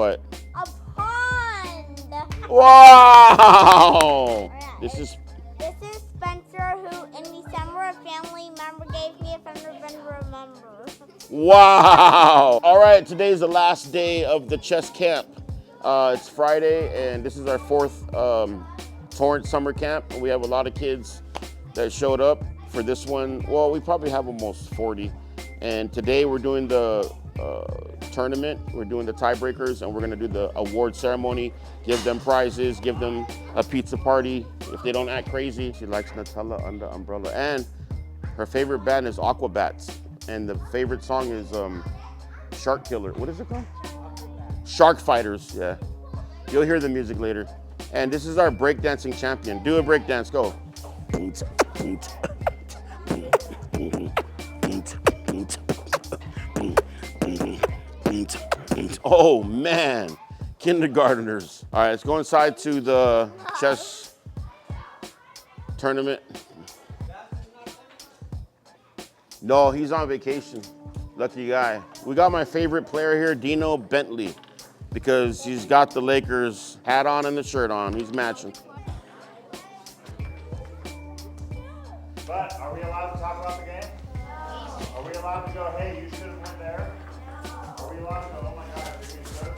What? A pond. Wow! This is Spencer, who in December a family member gave me if I've never been remember. wow! All right, today's the last day of the chess camp. It's Friday, and this is our fourth Torrance summer camp. We have a lot of kids that showed up for this one. Well, we probably have almost 40. And today we're doing the tournament. We're doing the tiebreakers, and we're gonna do the award ceremony, give them prizes, give them a pizza party if they don't act crazy. She likes Nutella under umbrella. And her favorite band is Aquabats. And the favorite song is Shark Killer. What is it called? Shark Fighters, yeah. You'll hear the music later. And this is our breakdancing champion. Do a breakdance, go. Oh man, kindergartners. All right, let's go inside to the chess tournament. No, he's on vacation. Lucky guy. We got my favorite player here, Dino Bentley, because he's got the Lakers hat on and the shirt on. He's matching. But are we allowed to talk about the game? Are we allowed to go, hey, you should have went there? Are we allowed to go, oh my God, I think we should?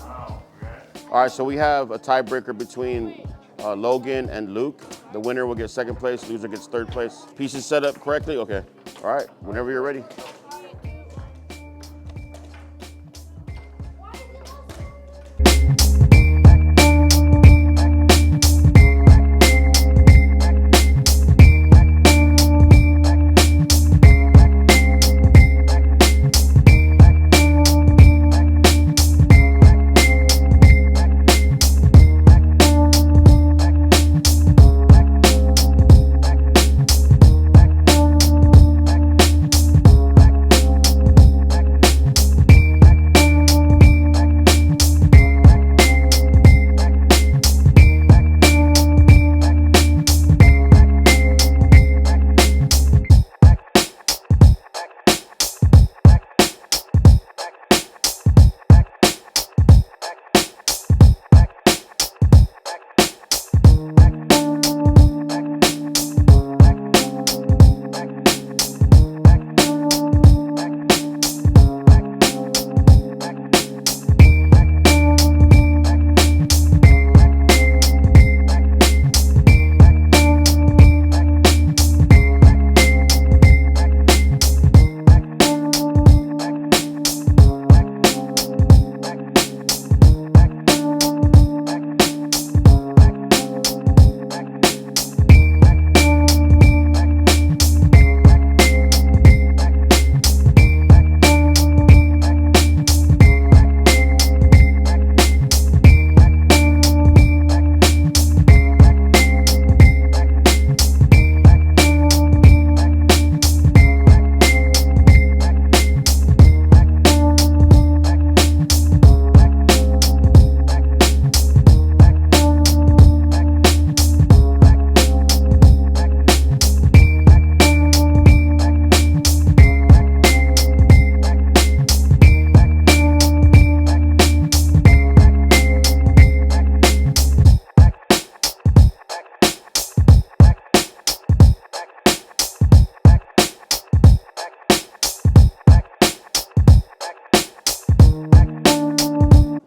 Oh, okay. All right, so we have a tiebreaker between Logan and Luke. The winner will get second place, loser gets third place. Pieces set up correctly? Okay. All right, whenever you're ready.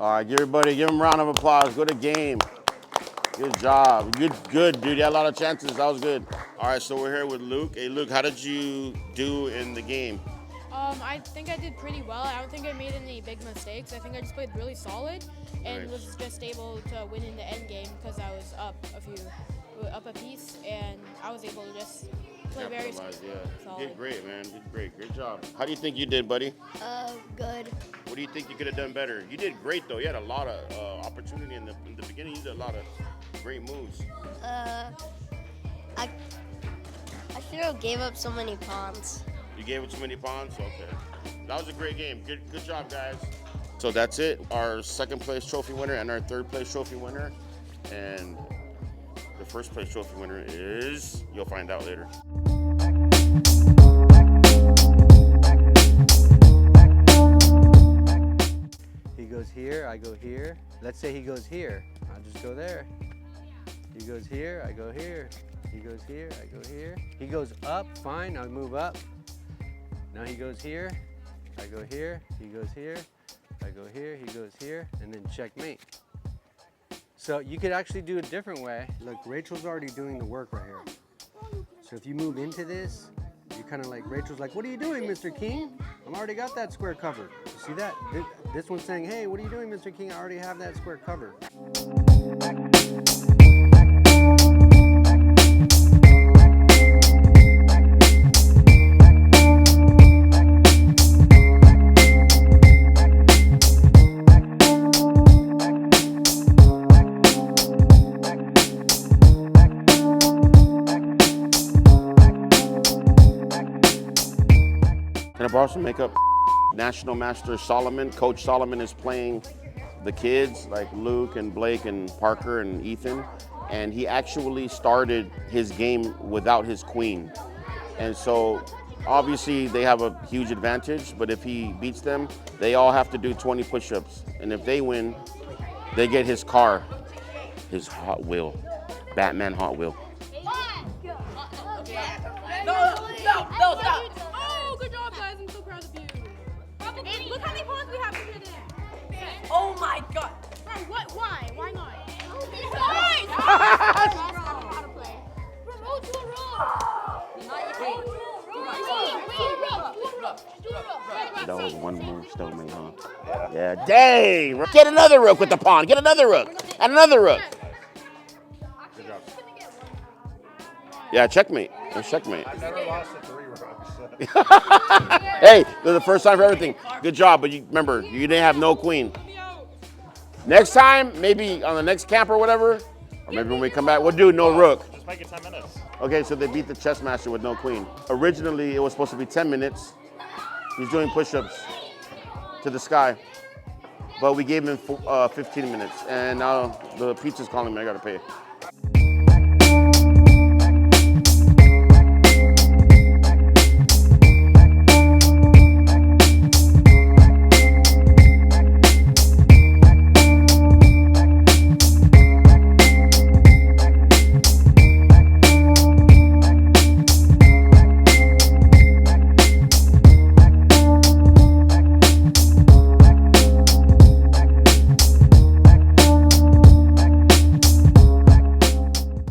All right, give him a round of applause. Good game. Good job. Good, dude. You had a lot of chances. That was good. All right, so we're here with Luke. Hey, Luke, how did you do in the game? I think I did pretty well. I don't think I made any big mistakes. I think I just played really solid and was just able to win in the end game because I was up a piece, and I was able to just play very solid. You did great, man. You did great. Great job. How do you think you did, buddy? Good. What do you think you could have done better? You did great, though. You had a lot of opportunity in the beginning. You did a lot of great moves. I should have gave up so many pawns. You gave it too many pawns? Okay. That was a great game. Good job, guys. So that's it. Our second place trophy winner and our third place trophy winner. And the first place trophy winner is, you'll find out later. goes here, I go here. Let's say he goes here, I'll just go there. He goes here, I go here. He goes here, I go here. He goes up, fine, I'll move up. Now he goes here, I go here. He goes here, I go here. He goes here, and then checkmate. So you could actually do it a different way. Look, Rachel's already doing the work right here. So if you move into this, you kind of like, Rachel's like, what are you doing, Mr. King? I've already got that square covered. You see that? This one's saying, hey, what are you doing, Mr. King? I already have that square covered. Can I borrow some makeup? National Master Solomon, Coach Solomon is playing the kids like Luke and Blake and Parker and Ethan. And he actually started his game without his queen. And so obviously they have a huge advantage, but if he beats them, they all have to do 20 push-ups. And if they win, they get his car, his Hot Wheel, Batman Hot Wheel. No, stop. Oh, good job, guys. I'm so proud of you. Look how many points we have here then. Oh my god. Bro, what? Why? Why not? How to play. Promote to a roll. That was one move still made, huh? Yeah, dang! Get another rook with the pawn. Get another rook. And another rook. Good job. Yeah, checkmate. It's checkmate. I've never lost to 3 rooks. Hey, this is the first time for everything. Good job, but you remember, you didn't have no queen. Next time, maybe on the next camp or whatever, or maybe when we come back, we'll do no rook. Just make it 10 minutes. Okay, so they beat the chess master with no queen. Originally, it was supposed to be 10 minutes. He's doing push-ups to the sky. But we gave him 15 minutes. And now the pizza's calling me, I gotta pay.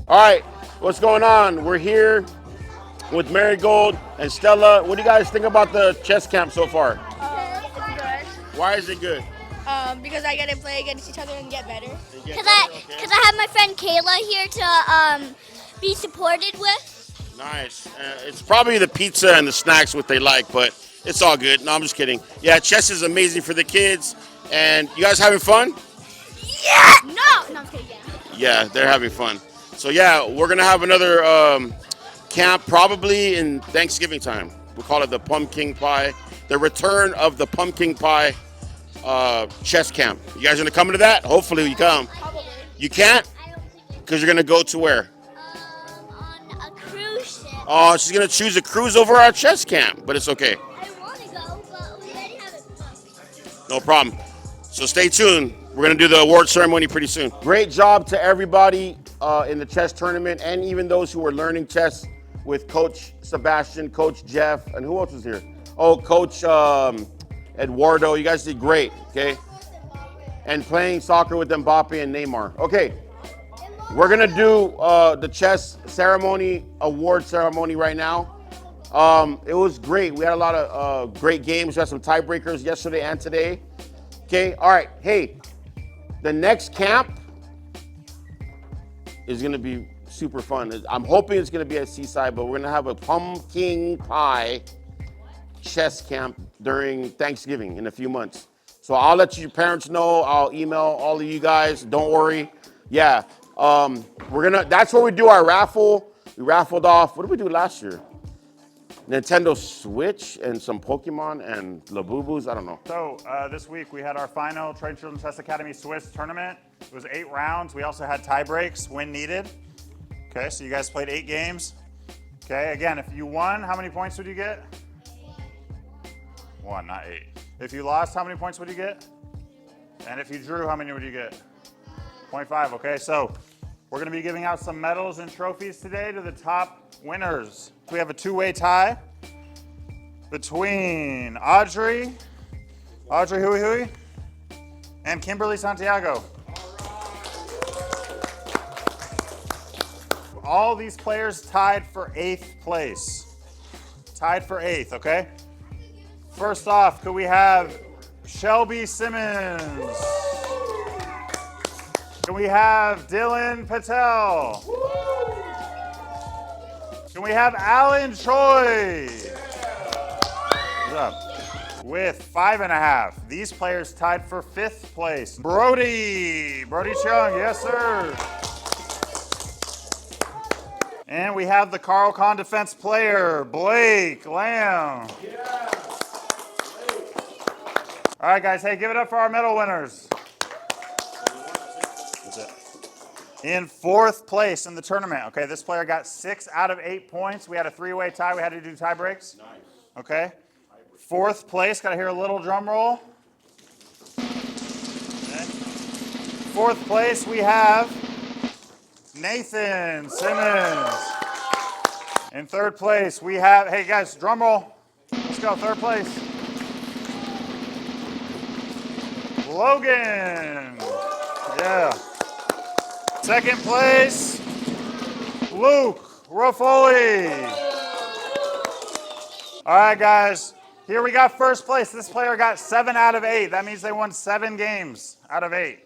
All right, what's going on? We're here with Marigold and Stella. What do you guys think about the chess camp so far? It's good. Why is it good? Because I get to play against each other and get better. Because I have my friend Kayla here to be supported with. Nice. It's probably the pizza and the snacks what they like, but it's all good. No, I'm just kidding. Yeah, chess is amazing for the kids. And you guys having fun? Yeah! No, I'm kidding. Yeah, they're having fun. So yeah, we're gonna have another camp probably in Thanksgiving time. We call it the pumpkin pie, the return of the pumpkin pie chess camp. You guys gonna come to that? Hopefully you come. Probably. You can't? Because you're gonna go to where? On a cruise ship. Oh, she's gonna choose a cruise over our chess camp, but it's okay. I want to go, but we already have it. No problem. So stay tuned. We're gonna do the award ceremony pretty soon. Great job to everybody in the chess tournament, and even those who were learning chess with Coach Sebastian, Coach Jeff, and who else was here? Oh, Coach Eduardo. You guys did great, okay? And playing soccer with Mbappe and Neymar. Okay, we're gonna do the chess ceremony, award ceremony right now. It was great. We had a lot of great games. We had some tiebreakers yesterday and today. Okay, all right, hey, the next camp is gonna be super fun. I'm hoping it's gonna be at Seaside, but we're gonna have a pumpkin pie chess camp during Thanksgiving in a few months. So I'll let your parents know. I'll email all of you guys. Don't worry. Yeah, that's where we do our raffle. We raffled off, what did we do last year? Nintendo Switch and some Pokemon and Labubus, I don't know. So this week we had our final Trade Children Chess Academy Swiss tournament. It was 8 rounds. We also had tie breaks when needed. Okay, so you guys played 8 games. Okay, again, if you won, how many points would you get? 1, not 8. If you lost, how many points would you get? And if you drew, how many would you get? 0.5, okay? So we're gonna be giving out some medals and trophies today to the top winners. We have a two-way tie between Audrey Hui Hui, and Kimberly Santiago. All these players tied for 8th place. Tied for 8th, okay? First off, could we have Shelby Simmons? Can we have Dylan Patel? Can we have Alan Choi? What's up? With 5.5. These players tied for 5th place. Brody Chung, yes sir. And we have the Carl Con defense player, Blake Lamb. All right, guys, hey, give it up for our medal winners. In 4th place in the tournament, okay, this player got 6 out of 8 points. We had a 3-way tie. We had to do tie breaks. Nice. Okay. 4th place, gotta hear a little drum roll. Okay. 4th place, we have Nathan Simmons. In 3rd place, we have, hey guys, drum roll. Let's go, 3rd place. Logan. Yeah. 2nd place, Luke Ruffoli. All right, guys. Here we got 1st place. This player got 7 out of 8. That means they won 7 games out of 8.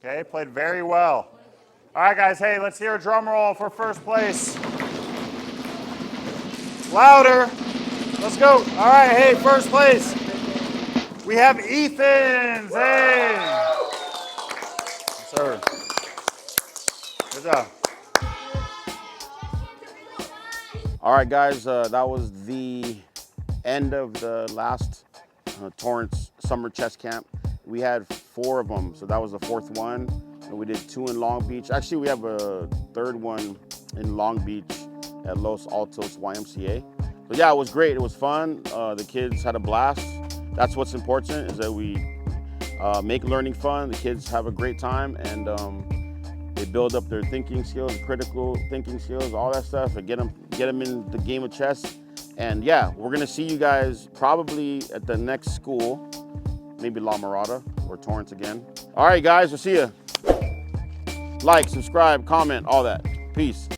Okay, played very well. All right, guys, hey, let's hear a drum roll for 1st place. Louder. Let's go. All right, hey, 1st place. We have Ethan. Hey. Yes, sir. Good job. All right, guys, that was the end of the last Torrance Summer Chess Camp. We had 4 of them, so that was the 4th one. And we did 2 in Long Beach. Actually, we have a 3rd one in Long Beach at Los Altos YMCA. But yeah, it was great. It was fun. The kids had a blast. That's what's important, is that we make learning fun. The kids have a great time, and they build up their thinking skills, critical thinking skills, all that stuff, and get them in the game of chess. And yeah, we're gonna see you guys probably at the next school, maybe La Mirada or Torrance again. All right, guys, we'll see you. Like, subscribe, comment, all that. Peace.